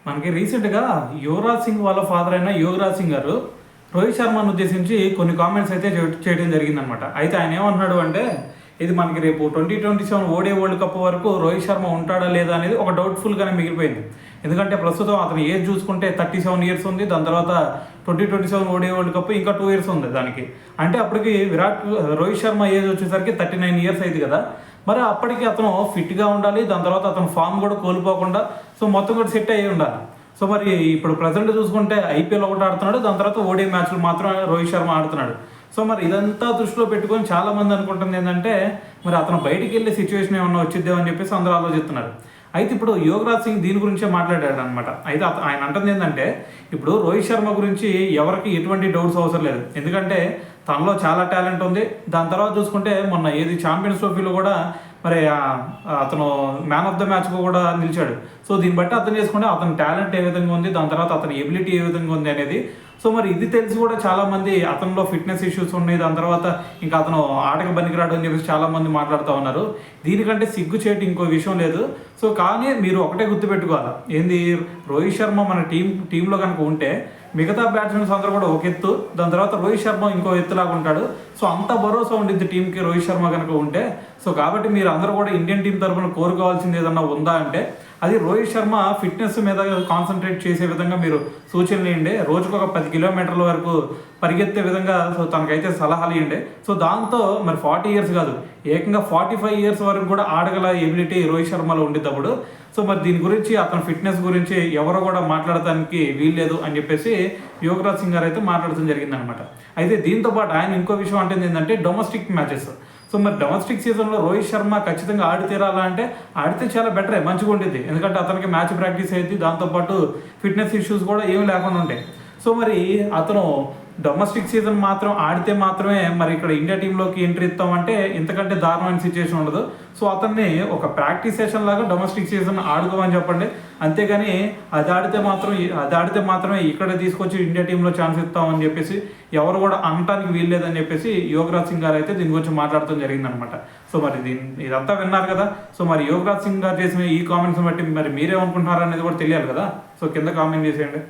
మనకి రీసెంట్గా యువరాజ్ సింగ్ వాళ్ళ ఫాదర్ అయిన యువరాజ్ సింగ్ గారు రోహిత్ శర్మను ఉద్దేశించి కొన్ని కామెంట్స్ అయితే చేయడం జరిగిందనమాట. అయితే ఆయన ఏమన్నాడు అంటే, ఇది మనకి రేపు 2027 ఓడే వరల్డ్ కప్ వరకు రోహిత్ శర్మ ఉంటాడా లేదా అనేది ఒక డౌట్ఫుల్గానే మిగిలిపోయింది. ఎందుకంటే ప్రస్తుతం అతని ఏజ్ చూసుకుంటే 37 ఇయర్స్ ఉంది. దాని తర్వాత 2027 ఓడే వరల్డ్ కప్ ఇంకా 2 ఇయర్స్ ఉంది దానికి. అంటే అప్పటికి రోహిత్ శర్మ ఏజ్ వచ్చేసరికి 39 ఇయర్స్ అయింది కదా. మరి అప్పటికి అతను ఫిట్గా ఉండాలి, దాని తర్వాత అతను ఫామ్ కూడా కోల్పోకుండా మొత్తం కూడా సెట్ అయ్యి ఉండాలి. మరి ఇప్పుడు ప్రజెంట్ చూసుకుంటే ఐపీఎల్ ఒకటి ఆడుతున్నాడు, దాని తర్వాత ఓడే మ్యాచ్లు మాత్రం రోహిత్ శర్మ ఆడుతున్నాడు. మరి ఇదంతా దృష్టిలో పెట్టుకొని చాలామంది అనుకుంటుంది ఏంటంటే, మరి అతను బయటికి వెళ్ళే సిచ్యువేషన్ ఏమన్నా వచ్చిద్దామని చెప్పేసి అందరూ ఆలోచిస్తున్నారు. అయితే ఇప్పుడు యువరాజ్ సింగ్ దీని గురించే మాట్లాడాడు అనమాట. అయితే ఆయన అంటుంది ఏంటంటే, ఇప్పుడు రోహిత్ శర్మ గురించి ఎవరికి ఎటువంటి డౌట్స్ అవసరం లేదు, ఎందుకంటే తనలో చాలా టాలెంట్ ఉంది. దాని తర్వాత చూసుకుంటే మొన్న ఛాంపియన్స్ ట్రోఫీలో కూడా మరి అతను మ్యాన్ ఆఫ్ ద మ్యాచ్గా కూడా నిలిచాడు. దీన్ని బట్టి అర్థం చేసుకుంటే అతని టాలెంట్ ఏ విధంగా ఉంది, దాని తర్వాత అతని ఎబిలిటీ ఏ విధంగా ఉంది అనేది. మరి ఇది తెలిసి కూడా చాలామంది అతనిలో ఫిట్నెస్ ఇష్యూస్ ఉన్నాయి, దాని తర్వాత ఇంకా అతను ఆటకు పనికిరాడు అని చెప్పేసి చాలామంది మాట్లాడుతూ ఉన్నారు. దీనికంటే సిగ్గు చేయటం ఇంకో విషయం లేదు. కానీ మీరు ఒకటే గుర్తుపెట్టుకోవాలి, ఏంది, రోహిత్ శర్మ మన టీంలో కనుక ఉంటే మిగతా బ్యాట్స్మెన్స్ అందరూ కూడా ఒక ఎత్తు, దాని తర్వాత రోహిత్ శర్మ ఇంకో ఎత్తులాగా ఉంటాడు. అంత భరోసా ఉండిద్ది టీంకి రోహిత్ శర్మ కనుక ఉంటే. కాబట్టి మీరు అందరూ కూడా ఇండియన్ టీం తరఫున కోరుకోవాల్సింది ఏదన్నా ఉందా అంటే అది రోహిత్ శర్మ ఫిట్నెస్ మీద కాన్సన్ట్రేట్ చేసే విధంగా మీరు సూచనలు ఇవ్వండి. రోజుకు ఒక 10 కిలోమీటర్ల వరకు పరిగెత్తే విధంగా తనకైతే సలహాలు ఇవ్వండి. దాంతో మరి 40 ఇయర్స్ కాదు, ఏకంగా 45 ఇయర్స్ వరకు కూడా ఆడగల ఎబిలిటీ రోహిత్ శర్మలో ఉండేటప్పుడు. మరి దీని గురించి అతని ఫిట్నెస్ గురించి ఎవరు కూడా మాట్లాడటానికి వీల్లేదు అని చెప్పేసి యువరాజ్ సింగ్ గారు అయితే మాట్లాడటం జరిగిందనమాట. అయితే దీంతో పాటు ఆయన ఇంకో విషయం అంటే ఏంటంటే డొమెస్టిక్ మ్యాచెస్. మరి డొమెస్టిక్ సీజన్లో రోహిత్ శర్మ ఖచ్చితంగా ఆడి తీరాలా అంటే ఆడితే చాలా బెటరే, మంచిగా ఉండేది. ఎందుకంటే అతనికి మ్యాచ్ ప్రాక్టీస్ అయ్యింది, దాంతోపాటు ఫిట్నెస్ ఇష్యూస్ కూడా ఏమి లేకుండా ఉంటాయి. మరి అతను డొమెస్టిక్ సీజన్ మాత్రం ఆడితే మాత్రమే మరి ఇక్కడ ఇండియా టీంలోకి ఎంట్రీ ఇస్తామంటే ఇంతకంటే దారుణమైన సిచ్యువేషన్ ఉండదు. అతన్ని ఒక ప్రాక్టీస్ సెషన్ లాగా డొమెస్టిక్ సీజన్ ఆడుకోమని చెప్పండి. అంతేగాని అది ఆడితే మాత్రమే ఇక్కడ తీసుకొచ్చి ఇండియా టీంలో ఛాన్స్ ఇస్తామని చెప్పేసి ఎవరు కూడా అనటానికి వీల్లేదని చెప్పేసి యువరాజ్ సింగ్ గారు అయితే దీని గురించి మాట్లాడటం జరిగిందనమాట. మరి ఇదంతా విన్నారు కదా. మరి యువరాజ్ సింగ్ గారు చేసిన ఈ కామెంట్స్ బట్టి మరి మీరేమనుకుంటున్నారు అనేది కూడా తెలియాలి కదా. కింద కామెంట్ చేసేయండి.